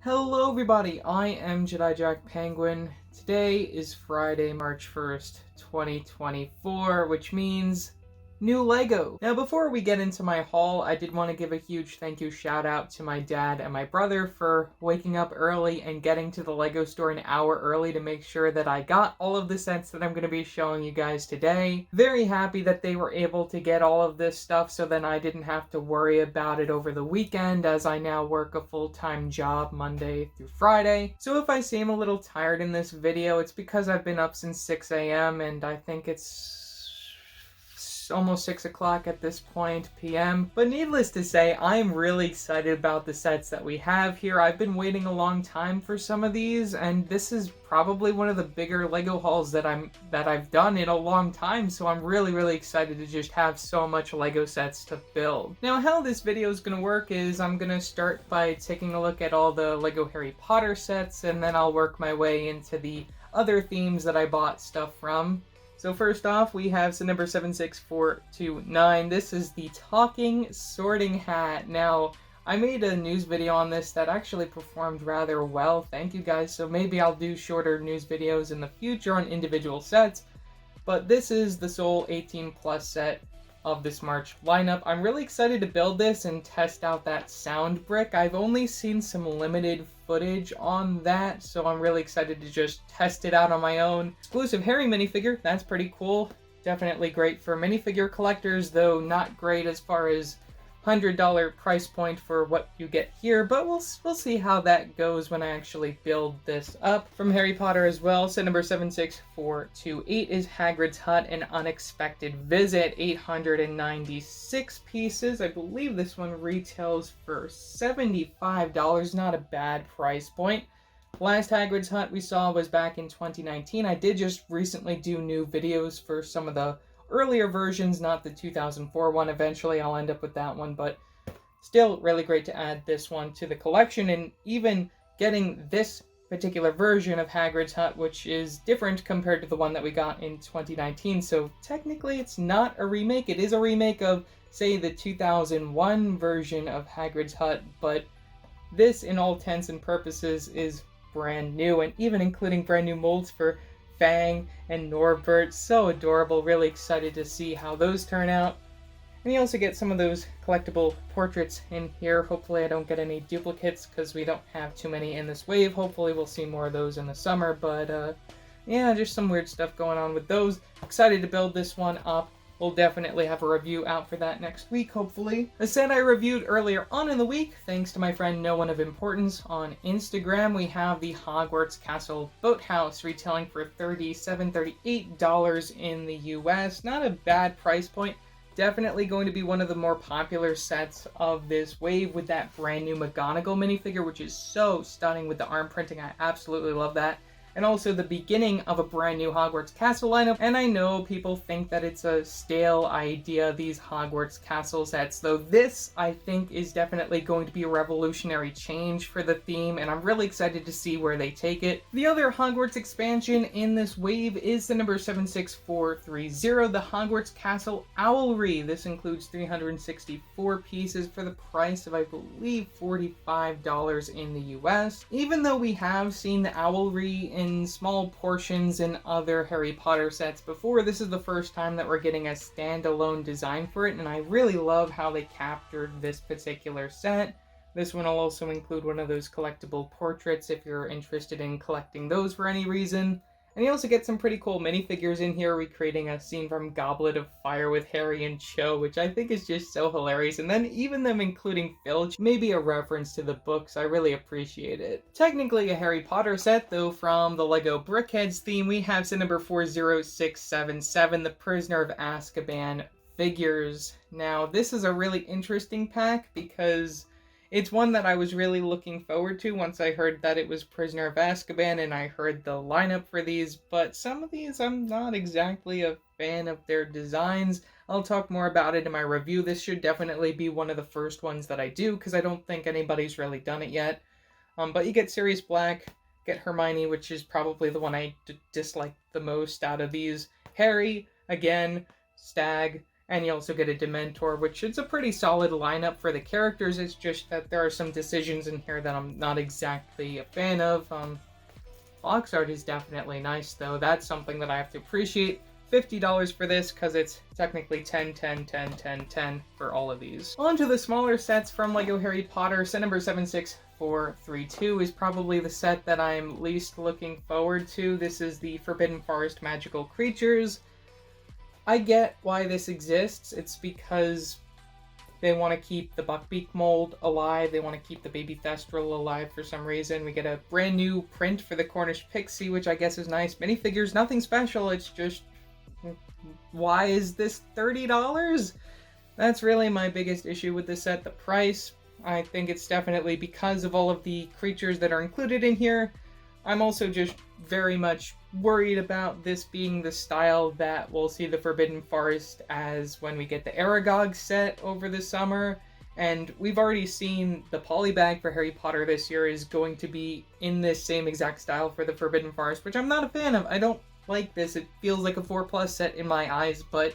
Hello everybody, I am Jedi Jack Penguin. Today is Friday, March 1st, 2024, which means new Lego. Now before we get into my haul, I did want to give a huge thank you shout out to my dad and my brother for waking up early and getting to the Lego store an hour early to make sure that I got all of the sets that I'm going to be showing you guys today. Very happy that they were able to get all of this stuff so then I didn't have to worry about it over the weekend, as I now work a full-time job Monday through Friday. So if I seem a little tired in this video, it's because I've been up since 6 a.m. and I think it's almost 6 o'clock at this point p.m. But needless to say, I'm really excited about the sets that we have here. I've been waiting a long time for some of these, and this is probably one of the bigger Lego hauls that I've done in a long time, so I'm really excited to just have so much Lego sets to build. Now how this video is going to work is I'm going to start by taking a look at all the Lego Harry Potter sets, and then I'll work my way into the other themes that I bought stuff from. So first off, we have set number 76429. This is the talking sorting hat. Now, I made a news video on this that actually performed rather well. Thank you guys. So maybe I'll do shorter news videos in the future on individual sets. But this is the sole 18 plus set of this March lineup. I'm really excited to build this and test out that sound brick. I've only seen some limited footage on that, so I'm really excited to just test it out on my own. Exclusive Harry minifigure, that's pretty cool. Definitely great for minifigure collectors, though not great as far as $100 price point for what you get here, but we'll see how that goes when I actually build this up. From Harry Potter as well, set number 76428 is Hagrid's Hut, An Unexpected Visit, 896 pieces. I believe this one retails for $75, not a bad price point. Last Hagrid's Hut we saw was back in 2019. I did just recently do new videos for some of the earlier versions, not the 2004 one. Eventually I'll end up with that one, but still really great to add this one to the collection, and even getting this particular version of Hagrid's Hut, which is different compared to the one that we got in 2019. So technically it's not a remake. It is a remake of, say, the 2001 version of Hagrid's Hut, but this, in all intents and purposes, is brand new, and even including brand new molds for Fang and Norbert. So adorable. Really excited to see how those turn out. And you also get some of those collectible portraits in here. Hopefully I don't get any duplicates because we don't have too many in this wave. Hopefully we'll see more of those in the summer, but yeah, just some weird stuff going on with those. Excited to build this one up. We'll definitely have a review out for that next week, hopefully. A set I reviewed earlier on in the week, thanks to my friend No One of Importance on Instagram, we have the Hogwarts Castle Boathouse, retailing for $38 in the US. Not a bad price point. Definitely going to be one of the more popular sets of this wave, with that brand new McGonagall minifigure, which is so stunning with the arm printing. I absolutely love that. And also the beginning of a brand new Hogwarts Castle lineup. And I know people think that it's a stale idea, these Hogwarts Castle sets, though this, I think, is definitely going to be a revolutionary change for the theme, and I'm really excited to see where they take it. The other Hogwarts expansion in this wave is the number 76430, the Hogwarts Castle Owlry. This includes 364 pieces for the price of, I believe, $45 in the US. Even though we have seen the Owlry in small portions in other Harry Potter sets before, this is the first time that we're getting a standalone design for it, and I really love how they captured this particular set. This one will also include one of those collectible portraits if you're interested in collecting those for any reason. And you also get some pretty cool minifigures in here, recreating a scene from Goblet of Fire with Harry and Cho, which I think is just so hilarious. And then even them including Filch, maybe a reference to the books. I really appreciate it. Technically a Harry Potter set, though from the Lego Brickheads theme, we have set number 40677, the Prisoner of Azkaban figures. Now, this is a really interesting pack because it's one that I was really looking forward to once I heard that it was Prisoner of Azkaban and I heard the lineup for these, but some of these I'm not exactly a fan of their designs. I'll talk more about it in my review. This should definitely be one of the first ones that I do because I don't think anybody's really done it yet. But you get Sirius Black, get Hermione, which is probably the one I dislike the most out of these. Harry, again, Stag, And you also get a Dementor, which is a pretty solid lineup for the characters. It's just that there are some decisions in here that I'm not exactly a fan of. Box art is definitely nice, though. That's something that I have to appreciate. $50 for this, because it's technically 10, 10, 10, 10, 10 for all of these. On to the smaller sets from LEGO Harry Potter. Set number 76432 is probably the set that I'm least looking forward to. This is the Forbidden Forest Magical Creatures. I get why this exists. It's because they want to keep the Buckbeak mold alive. They want to keep the Baby Thestral alive for some reason. We get a brand new print for the Cornish Pixie, which I guess is nice. Minifigures, nothing special. It's just, why is this $30? That's really my biggest issue with this set, the price. I think it's definitely because of all of the creatures that are included in here. I'm also just very much worried about this being the style that we'll see the Forbidden Forest as when we get the Aragog set over the summer. And we've already seen the polybag for Harry Potter this year is going to be in this same exact style for the Forbidden Forest, which I'm not a fan of. I don't like this. It feels like a 4+ set in my eyes, but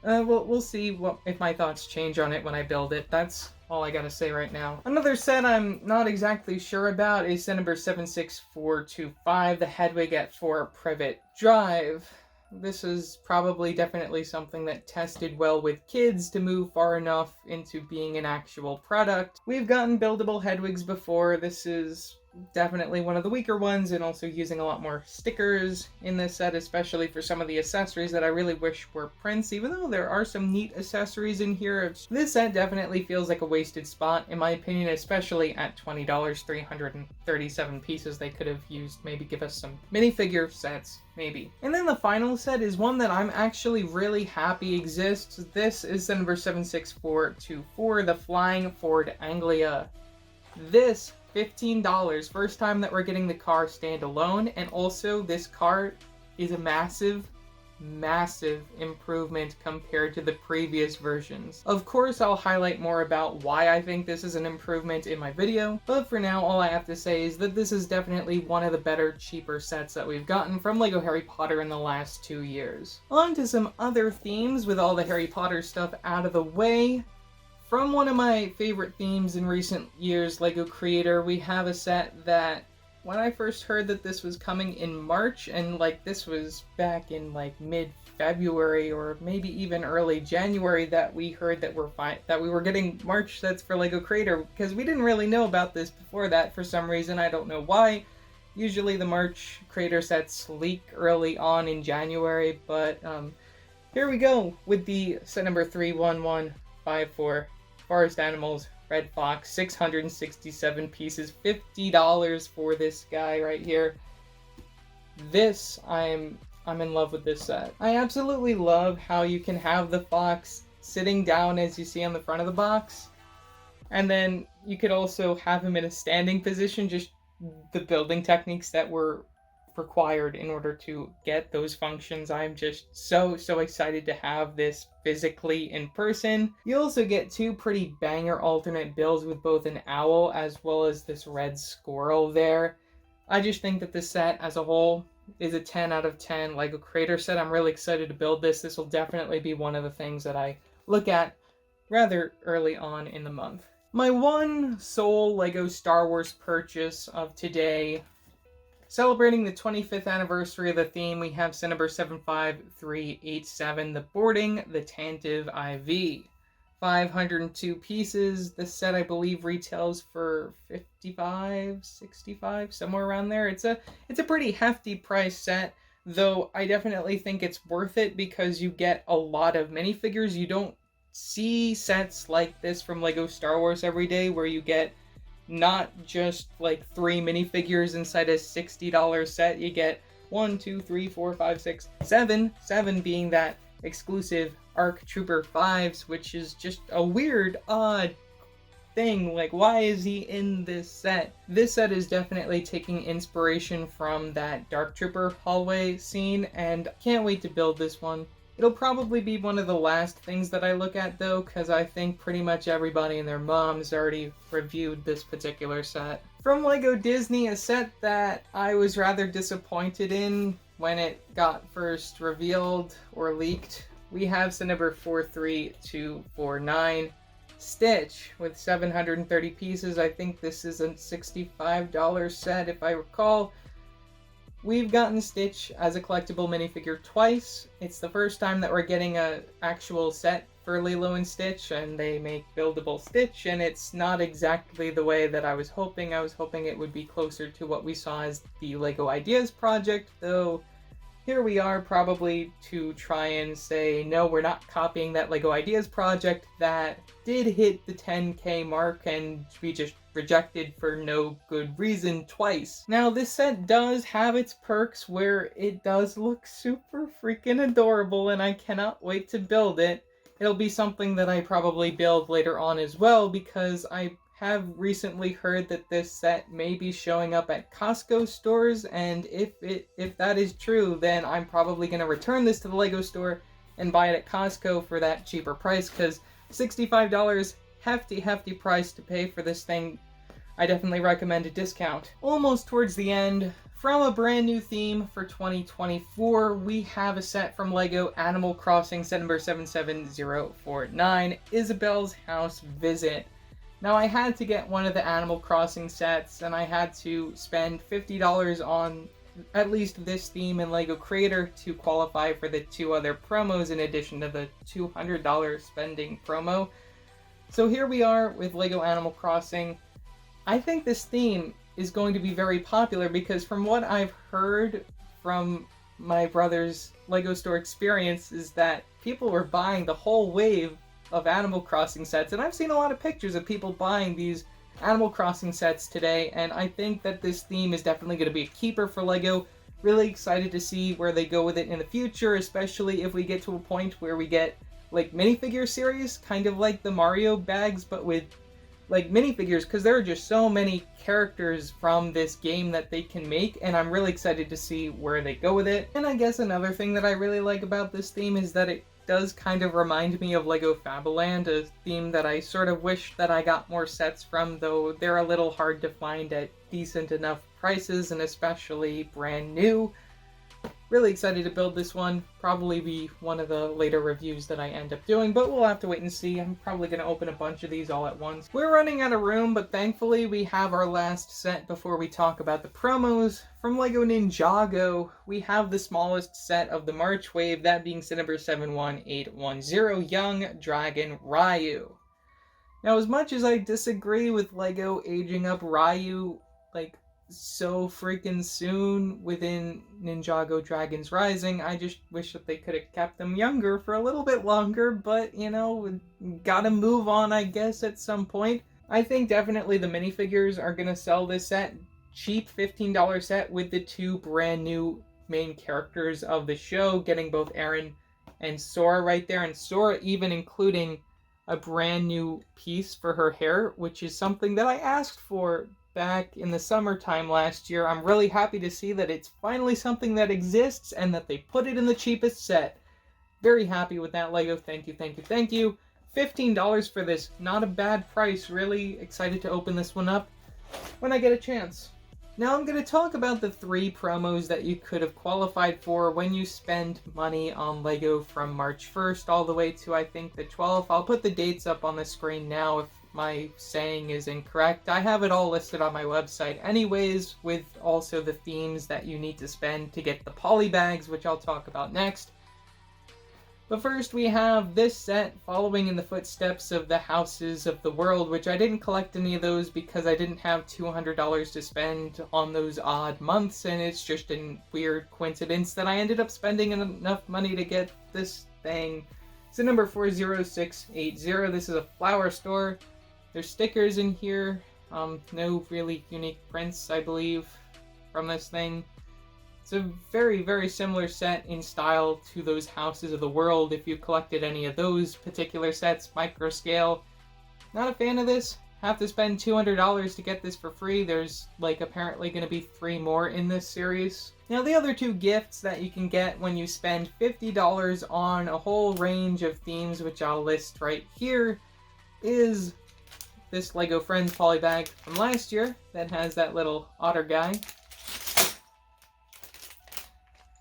we'll see if my thoughts change on it when I build it. That's all I gotta say right now. Another set I'm not exactly sure about is set number 76425, the Hedwig at 4 Privet Drive. This is probably definitely something that tested well with kids to move far enough into being an actual product. We've gotten buildable Hedwigs before. This is definitely one of the weaker ones, and also using a lot more stickers in this set, especially for some of the accessories that I really wish were prints, even though there are some neat accessories in here. This set definitely feels like a wasted spot, in my opinion, especially at $20, 337 pieces. They could have used, maybe give us some minifigure sets, maybe. And then the final set is one that I'm actually really happy exists. This is set number 76424, the Flying Ford Anglia. This $15, first time that we're getting the car standalone, and also this car is a massive improvement compared to the previous versions. Of course, I'll highlight more about why I think this is an improvement in my video, but for now, all I have to say is that this is definitely one of the better, cheaper sets that we've gotten from LEGO Harry Potter in the last 2 years. On to some other themes with all the Harry Potter stuff out of the way. From one of my favorite themes in recent years, LEGO Creator, we have a set that when I first heard that this was coming in March, and this was back in mid-February or maybe even early January, that we heard that we were getting March sets for LEGO Creator, because we didn't really know about this before that for some reason. I don't know why. Usually the March Creator sets leak early on in January, but here we go with the set number 31154. Forest Animals, Red Fox, 667 pieces, $50 for this guy right here. This, I'm in love with this set. I absolutely love how you can have the fox sitting down as you see on the front of the box, and then you could also have him in a standing position, just the building techniques that were required in order to get those functions. I'm just so excited to have this physically in person. You also get 2 pretty banger alternate builds with both an owl as well as this red squirrel there. I just think that this set as a whole is a 10 out of 10 LEGO Creator set. I'm really excited to build this. This will definitely be one of the things that I look at rather early on in the month. My one sole LEGO Star Wars purchase of today, celebrating the 25th anniversary of the theme, we have set number 75387, the Boarding the Tantive IV. 502 pieces. This set I believe retails for $55, $65, somewhere around there. It's a pretty hefty price set, though I definitely think it's worth it because you get a lot of minifigures. You don't see sets like this from LEGO Star Wars every day, where you get not just 3 minifigures inside a $60 set. You get 1, 2, 3, 4, 5, 6, 7 being that exclusive ARC Trooper 5s, which is just a weird, odd thing. Why is he in this set? This set is definitely taking inspiration from that Dark Trooper hallway scene, and can't wait to build this one. It'll probably be one of the last things that I look at, though, because I think pretty much everybody and their mom's already reviewed this particular set. From LEGO Disney, a set that I was rather disappointed in when it got first revealed or leaked we have set number 43249, Stitch, with 730 pieces. I think this is a $65 set, if I recall. We've gotten Stitch as a collectible minifigure twice. It's the first time that we're getting an actual set for Lilo and Stitch, and they make buildable Stitch, and it's not exactly the way that I was hoping. I was hoping it would be closer to what we saw as the LEGO Ideas project, though here we are probably to try and say, no, we're not copying that LEGO Ideas project that did hit the 10K mark and we just rejected for no good reason twice. Now, this set does have its perks where it does look super freaking adorable, and I cannot wait to build it. It'll be something that I probably build later on as well, because I have recently heard that this set may be showing up at Costco stores, and if that is true, then I'm probably going to return this to the LEGO store and buy it at Costco for that cheaper price, because $65, hefty price to pay for this thing. I definitely recommend a discount. Almost towards the end, from a brand new theme for 2024, we have a set from LEGO Animal Crossing, set number 77049, Isabelle's House Visit. Now, I had to get one of the Animal Crossing sets, and I had to spend $50 on at least this theme in LEGO Creator to qualify for the two other promos in addition to the $200 spending promo. So here we are with LEGO Animal Crossing. I think this theme is going to be very popular because from what I've heard from my brother's LEGO store experience is that people were buying the whole wave of Animal Crossing sets, and I've seen a lot of pictures of people buying these Animal Crossing sets today, and I think that this theme is definitely going to be a keeper for LEGO. Really excited to see where they go with it in the future, especially if we get to a point where we get like minifigure series, kind of like the Mario bags, but with like minifigures, because there are just so many characters from this game that they can make, and I'm really excited to see where they go with it. And I guess another thing that I really like about this theme is that it does kind of remind me of LEGO Fabuland, a theme that I sort of wish that I got more sets from, though they're a little hard to find at decent enough prices, and especially brand new. Really excited to build this one. Probably be one of the later reviews that I end up doing, but we'll have to wait and see. I'm probably going to open a bunch of these all at once. We're running out of room, but thankfully we have our last set before we talk about the promos. From LEGO Ninjago, we have the smallest set of the March wave, that being set number 71810, Young Dragon Ryu. Now, as much as I disagree with LEGO aging up Ryu, like, so freaking soon within Ninjago Dragons Rising, I just wish that they could have kept them younger for a little bit longer, but, you know, gotta move on, I guess, at some point. I think definitely the minifigures are gonna sell this set. Cheap $15 set with the two brand new main characters of the show, getting both Aaron and Sora right there, and Sora even including a brand new piece for her hair, which is something that I asked for back in the summertime last year. I'm really happy to see that it's finally something that exists and that they put it in the cheapest set. Very happy with that, LEGO. Thank you, thank you, thank you. $15 for this. Not a bad price. Really excited to open this one up when I get a chance. Now I'm going to talk about the 3 promos that you could have qualified for when you spend money on LEGO from March 1st all the way to, I think, the 12th. I'll put the dates up on the screen now if my saying is incorrect. I have it all listed on my website anyways, with also the themes that you need to spend to get the poly bags, which I'll talk about next. But first we have this set following in the footsteps of the Houses of the World, which I didn't collect any of those because I didn't have $200 to spend on those odd months, and it's just a weird coincidence that I ended up spending enough money to get this thing. So number 40680, this is a flower store. There's stickers in here, no really unique prints, I believe, from this thing. It's a very, very similar set in style to those Houses of the World, if you collected any of those particular sets, micro scale. Not a fan of this. Have to spend $200 to get this for free. There's, like, apparently going to be 3 more in this series. Now, the other 2 gifts that you can get when you spend $50 on a whole range of themes, which I'll list right here, is this LEGO Friends poly bag from last year that has that little otter guy.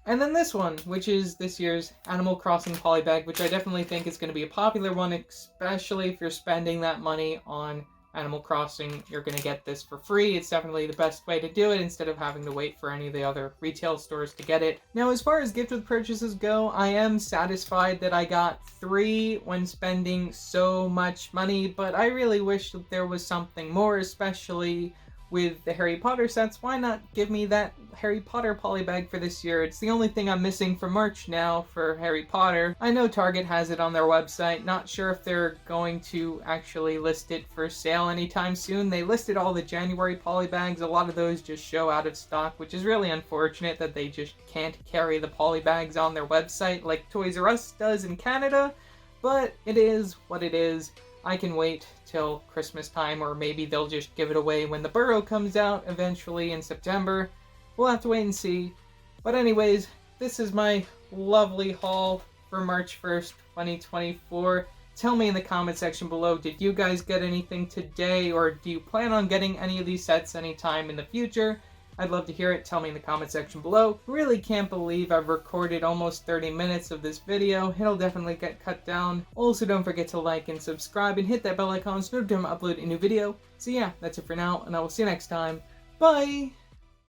And then this one, which is this year's Animal Crossing polybag, which I definitely think is going to be a popular one, especially if you're spending that money on Animal Crossing. You're going to get this for free. It's definitely the best way to do it instead of having to wait for any of the other retail stores to get it. Now, as far as gift with purchases go, I am satisfied that I got 3 when spending so much money, but I really wish that there was something more, especially with the Harry Potter sets. Why not give me that Harry Potter polybag for this year? It's the only thing I'm missing for March now for Harry Potter. I know Target has it on their website. Not sure if they're going to actually list it for sale anytime soon. They listed all the January polybags. A lot of those just show out of stock, which is really unfortunate that they just can't carry the polybags on their website like Toys R Us does in Canada. But it is what it is. I can wait till Christmas time, or maybe they'll just give it away when the Burrow comes out eventually in September. We'll have to wait and see. But anyways, this is my lovely haul for March 1st, 2024. Tell me in the comment section below, did you guys get anything today, or do you plan on getting any of these sets anytime in the future? I'd love to hear it. Tell me in the comment section below. Really can't believe I've recorded almost 30 minutes of this video. It'll definitely get cut down. Also, don't forget to like and subscribe and hit that bell icon so you don't upload a new video. So yeah, that's it for now, and I will see you next time. Bye!